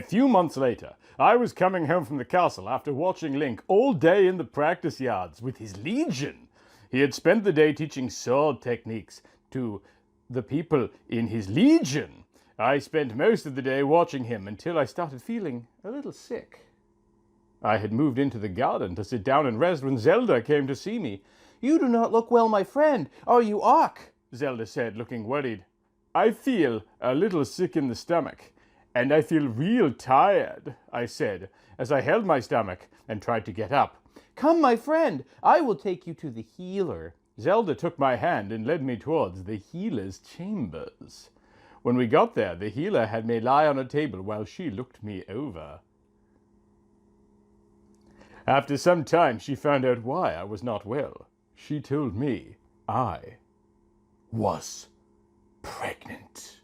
few months later, I was coming home from the castle after watching Link all day in the practice yards with his legion. He had spent the day teaching sword techniques to the people in his legion. I spent most of the day watching him until I started feeling a little sick. I had moved into the garden to sit down and rest when Zelda came to see me. "You do not look well, my friend. Are you auck?" Zelda said, looking worried. "I feel a little sick in the stomach, and I feel real tired," I said, as I held my stomach and tried to get up. "Come, my friend, I will take you to the healer." Zelda took my hand and led me towards the healer's chambers. When we got there, the healer had me lie on a table while she looked me over. After some time, she found out why I was not well. She told me I was pregnant.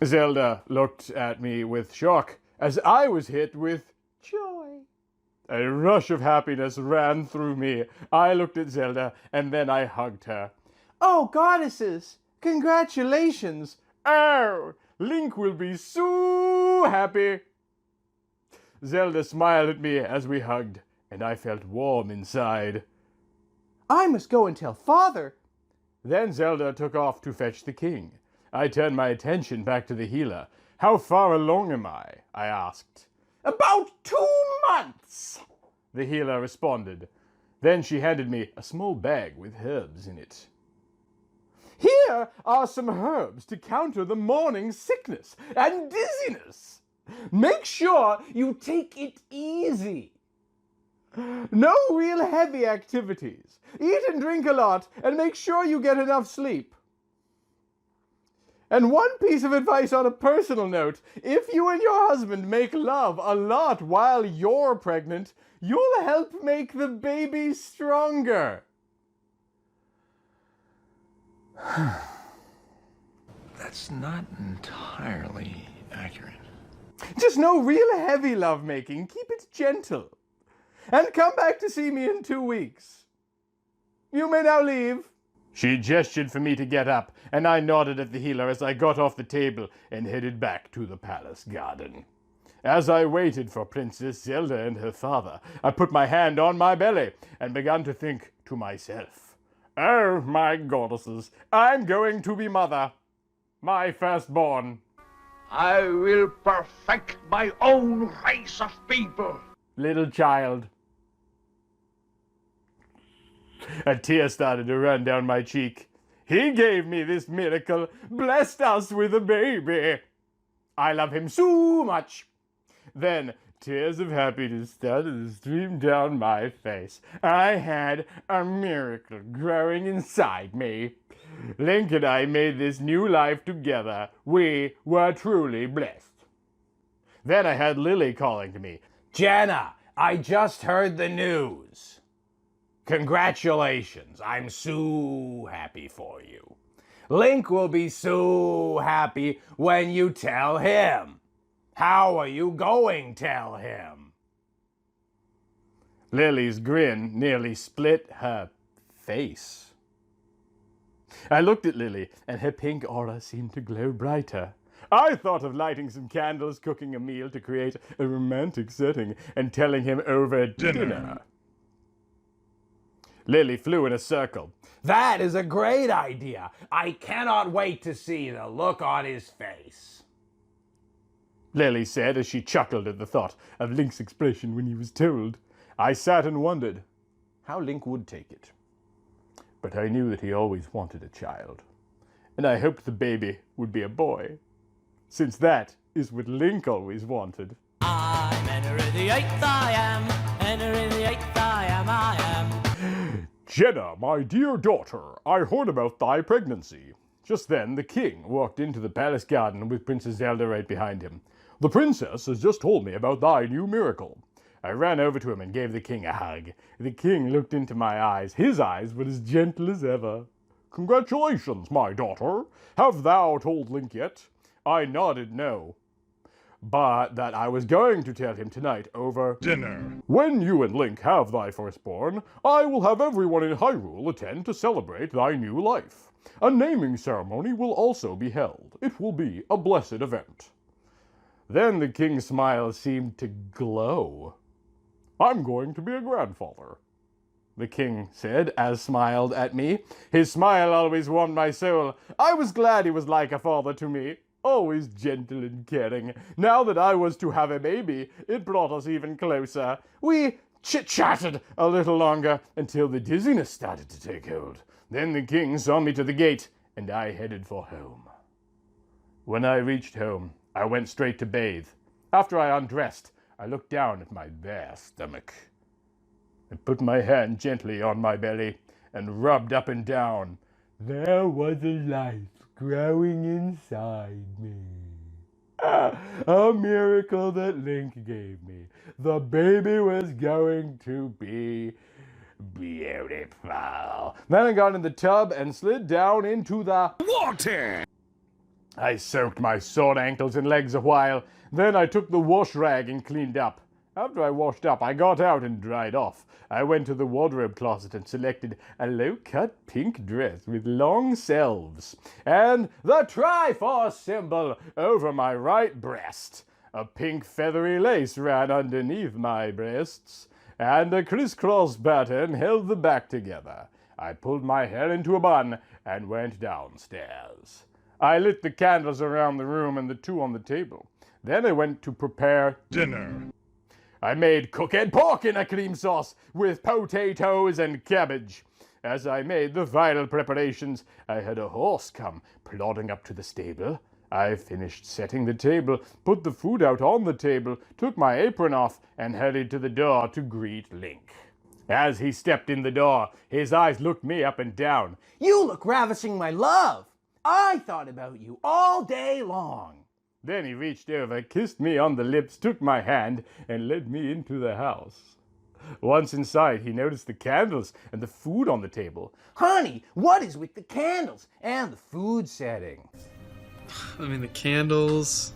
Zelda looked at me with shock as I was hit with joy. A rush of happiness ran through me. I looked at Zelda and then I hugged her. "Oh, goddesses! Congratulations! Oh, Link will be so happy!" Zelda smiled at me as we hugged, and I felt warm inside. "I must go and tell Father." Then Zelda took off to fetch the king. I turned my attention back to the healer. "How far along am I?" I asked. "About 2 months," the healer responded. Then she handed me a small bag with herbs in it. "Here are some herbs to counter the morning sickness and dizziness. Make sure you take it easy. No real heavy activities. Eat and drink a lot and make sure you get enough sleep. And one piece of advice on a personal note, if you and your husband make love a lot while you're pregnant, you'll help make the baby stronger." That's not entirely accurate. Just no real heavy lovemaking. Keep it gentle. And come back to see me in 2 weeks. You may now leave." She gestured for me to get up, and I nodded at the healer as I got off the table and headed back to the palace garden. As I waited for Princess Zelda and her father, I put my hand on my belly and began to think to myself, "Oh, my goddesses, I'm going to be mother. My firstborn." "I will perfect my own race of people." Little child. A tear started to run down my cheek. He gave me this miracle, blessed us with a baby. I love him so much. Then tears of happiness started to stream down my face. I had a miracle growing inside me. Link and I made this new life together. We were truly blessed. Then I had Lily calling to me. "Jenna, I just heard the news. Congratulations, I'm so happy for you. Link will be so happy when you tell him. How are you going to tell him?" Lily's grin nearly split her face. I looked at Lily, and her pink aura seemed to glow brighter. I thought of lighting some candles, cooking a meal to create a romantic setting, and telling him over dinner. Lily flew in a circle. "That is a great idea. I cannot wait to see the look on his face," Lily said as she chuckled at the thought of Link's expression when he was told. I sat and wondered how Link would take it. But I knew that he always wanted a child, and I hoped the baby would be a boy, since that is what Link always wanted. I'm entering the eighth, I am. Entering the eighth, I am, I am. "Jenna, my dear daughter, I heard about thy pregnancy." Just then, the king walked into the palace garden with Princess Zelda right behind him. "The princess has just told me about thy new miracle." I ran over to him and gave the king a hug. The king looked into my eyes. His eyes were as gentle as ever. "Congratulations, my daughter. Have thou told Link yet?" I nodded no. but that I was going to tell him tonight over Dinner. When you and Link have thy firstborn, I will have everyone in Hyrule attend to celebrate thy new life. A naming ceremony will also be held. It will be a blessed event. Then the king's smile seemed to glow. I'm going to be a grandfather, the king said, as smiled at me. His smile always warmed my soul. I was glad he was like a father to me, always gentle and caring. Now that I was to have a baby, it brought us even closer. We chit-chatted a little longer until the dizziness started to take hold. Then the king saw me to the gate, and I headed for home. When I reached home, I went straight to bathe. After I undressed, I looked down at my bare stomach. I put my hand gently on my belly and rubbed up and down. There was a life growing inside me. A miracle that Link gave me. The baby was going to be beautiful. Then I got in the tub and slid down into the Water! I soaked my sore ankles and legs a while. Then I took the wash rag and cleaned up. After I washed up, I got out and dried off. I went to the wardrobe closet and selected a low-cut pink dress with long sleeves and the Triforce symbol over my right breast. A pink feathery lace ran underneath my breasts, and a crisscross pattern held the back together. I pulled my hair into a bun and went downstairs. I lit the candles around the room and the two on the table. Then I went to prepare Dinner. I made cooked pork in a cream sauce with potatoes and cabbage. As I made the final preparations, I had a horse come plodding up to the stable. I finished setting the table, put the food out on the table, took my apron off, and headed to the door to greet Link. As he stepped in the door, his eyes looked me up and down. You look ravishing, my love. I thought about you all day long. Then he reached over, kissed me on the lips, took my hand, and led me into the house. Once inside, he noticed the candles and the food on the table. Honey, what is with the candles and the food setting? I mean, the candles,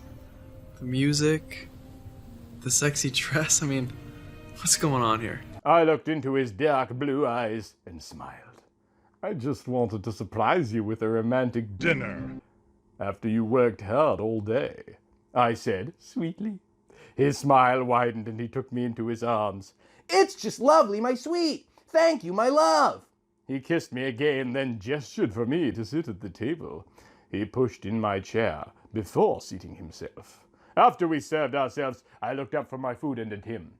the music, the sexy dress. I mean, what's going on here? I looked into his dark blue eyes and smiled. I just wanted to surprise you with a romantic Dinner. after you worked hard all day, I said sweetly. His smile widened and he took me into his arms. It's just lovely, my sweet. Thank you, my love. He kissed me again, then gestured for me to sit at the table. He pushed in my chair before seating himself. After we served ourselves, I looked up from my food and at him.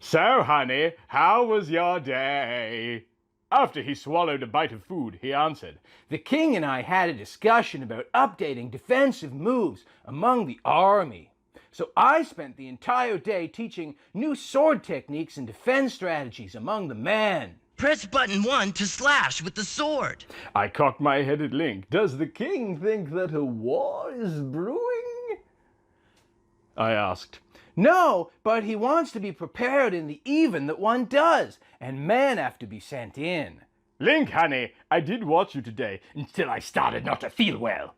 So, honey, how was your day? After he swallowed a bite of food, he answered, The king and I had a discussion about updating defensive moves among the army. So I spent the entire day teaching new sword techniques and defense strategies among the men. Press button 1 to slash with the sword. I cocked my head at Link. Does the king think that a war is brewing? I asked. No, but he wants to be prepared in the even that one does, and men have to be sent in. Link, honey, I did watch you today until I started not to feel well,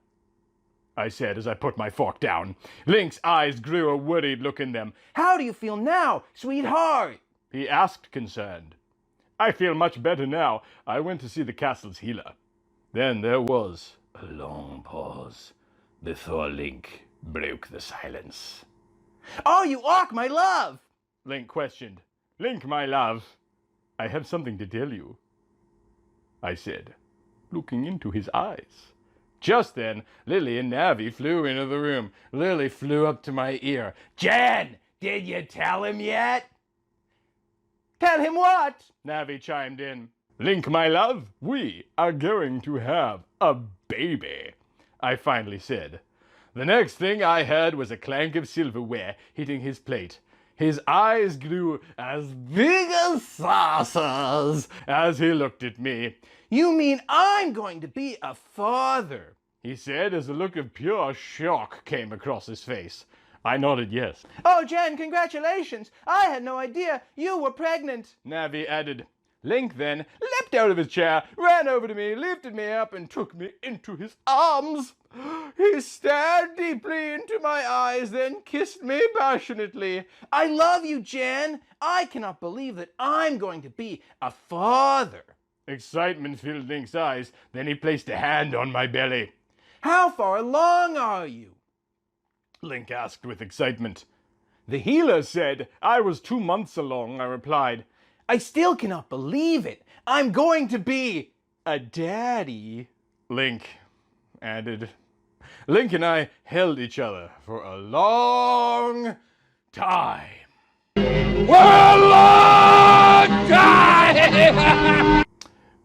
I said as I put my fork down. Link's eyes grew a worried look in them. How do you feel now, sweetheart? He asked, concerned. I feel much better now. I went to see the castle's healer. Then there was a long pause before Link broke the silence. Oh, you are my love! Link questioned. Link, my love, I have something to tell you, I said, looking into his eyes. Just then, Lily and Navi flew into the room. Lily flew up to my ear. Jen, did you tell him yet? Tell him what? Navi chimed in. Link, my love, we are going to have a baby, I finally said. The next thing I heard was a clank of silverware hitting his plate. His eyes grew as big as saucers as he looked at me. You mean I'm going to be a father? He said as a look of pure shock came across his face. I nodded yes. Oh, Jen, congratulations! I had no idea you were pregnant. Navi added, Link then leapt out of his chair, ran over to me, lifted me up, and took me into his arms. He stared deeply into my eyes, then kissed me passionately. I love you, Jen. I cannot believe that I'm going to be a father. Excitement filled Link's eyes, then he placed a hand on my belly. How far along are you? Link asked with excitement. The healer said I was 2 months along, I replied. I still cannot believe it. I'm going to be a daddy, Link added. Link and I held each other for a long time.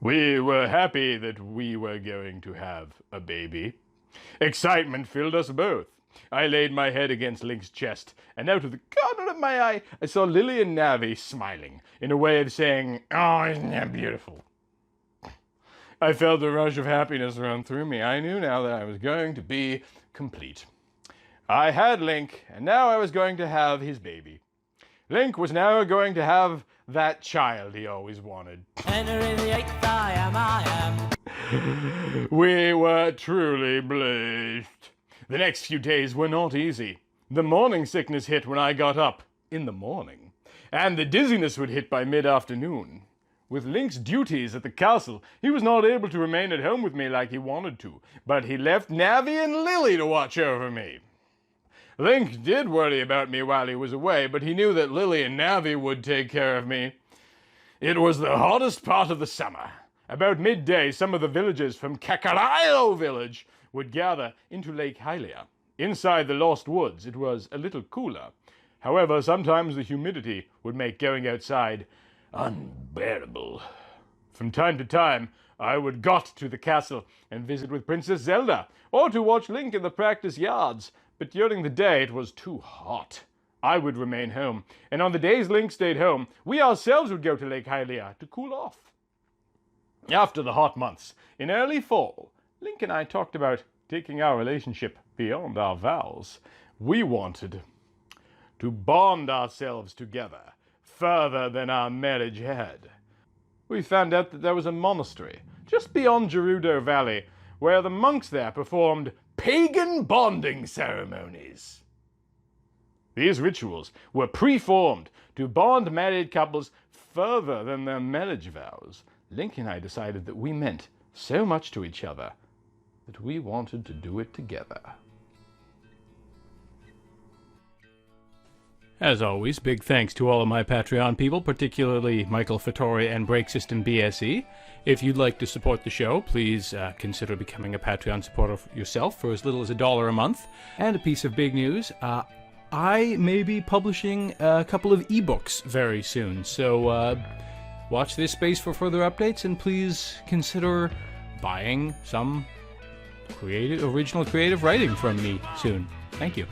We were happy that we were going to have a baby. Excitement filled us both. I laid my head against Link's chest, and out of the corner of my eye, I saw Lily and Navi smiling, in a way of saying, "Oh, isn't that beautiful?" I felt a rush of happiness run through me. I knew now that I was going to be complete. I had Link, and now I was going to have his baby. Link was now going to have that child he always wanted. Henry VIII I am. We were truly blessed. The next few days were not easy. The morning sickness hit when I got up in the morning, and the dizziness would hit by mid-afternoon. With Link's duties at the castle, he was not able to remain at home with me like he wanted to, but he left Navi and Lily to watch over me. Link did worry about me while he was away, but he knew that Lily and Navi would take care of me. It was the hottest part of the summer. About midday, some of the villagers from Kakarayo village would gather into Lake Hylia. Inside the Lost Woods, it was a little cooler. However, sometimes the humidity would make going outside unbearable. From time to time, I would got to the castle and visit with Princess Zelda, or to watch Link in the practice yards, but during the day it was too hot. I would remain home, and on the days Link stayed home, we ourselves would go to Lake Hylia to cool off. After the hot months, in early fall, Link and I talked about taking our relationship beyond our vows. We wanted to bond ourselves together further than our marriage had. We found out that there was a monastery just beyond Gerudo Valley where the monks there performed pagan bonding ceremonies. These rituals were preformed to bond married couples further than their marriage vows. Link and I decided that we meant so much to each other that we wanted to do it together. As always, big thanks to all of my Patreon people, particularly Michael Fattori and Break System BSE. If you'd like to support the show, please consider becoming a Patreon supporter yourself for as little as $1 a month. And a piece of big news, I may be publishing a couple of ebooks very soon, so watch this space for further updates, and please consider buying some original creative writing from me soon. Thank you.